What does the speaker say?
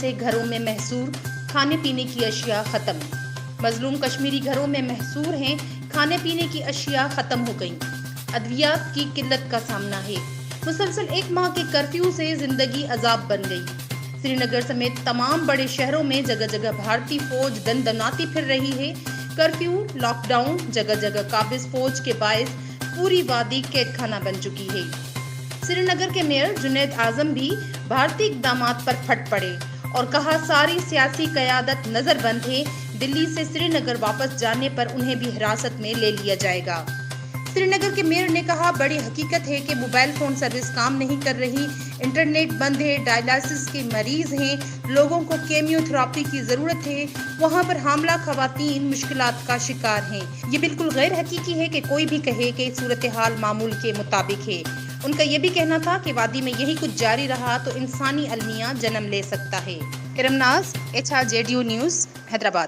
से घरों में महसूर खाने पीने की अशिया खत्म। मजलूम कश्मीरी घरों में महसूर हैं, खाने पीने की अशिया खत्म हो गईं। अद्वियात की किल्लत का सामना है। मुसलसल 1 माह के कर्फ्यू से जिंदगी अजाब बन गई। श्रीनगर समेत तमाम बड़े शहरों में जगह जगह भारतीय फौज दनदनाती फिर रही है। कर्फ्यू, लॉकडाउन, जगह जगह काबिज फौज के बायस पूरी वादी कैदखाना बन चुकी है। श्रीनगर के मेयर जुनैद आजम भी भारतीय इक़दामात पर फट पड़े और कहा सारी सियासी क़यादत नजरबंद है। दिल्ली से श्रीनगर वापस जाने पर उन्हें भी हिरासत में ले लिया जाएगा। श्रीनगर के मेयर ने कहा बड़ी हकीकत है कि मोबाइल फोन सर्विस काम नहीं कर रही, इंटरनेट बंद है, डायलिसिस के मरीज हैं, लोगों को केमियोथेरेपी की जरूरत है, वहां पर हामला खवातीन मुश्किलात का शिकार हैं। ये बिल्कुल गैर हकीकी है कि कोई भी कहे कि सूरत हाल मामूल के मुताबिक है। उनका यह भी कहना था कि वादी में यही कुछ जारी रहा तो इंसानी अलमिया जन्म ले सकता है। इरम नाज, HRJDU न्यूज़, हैदराबाद।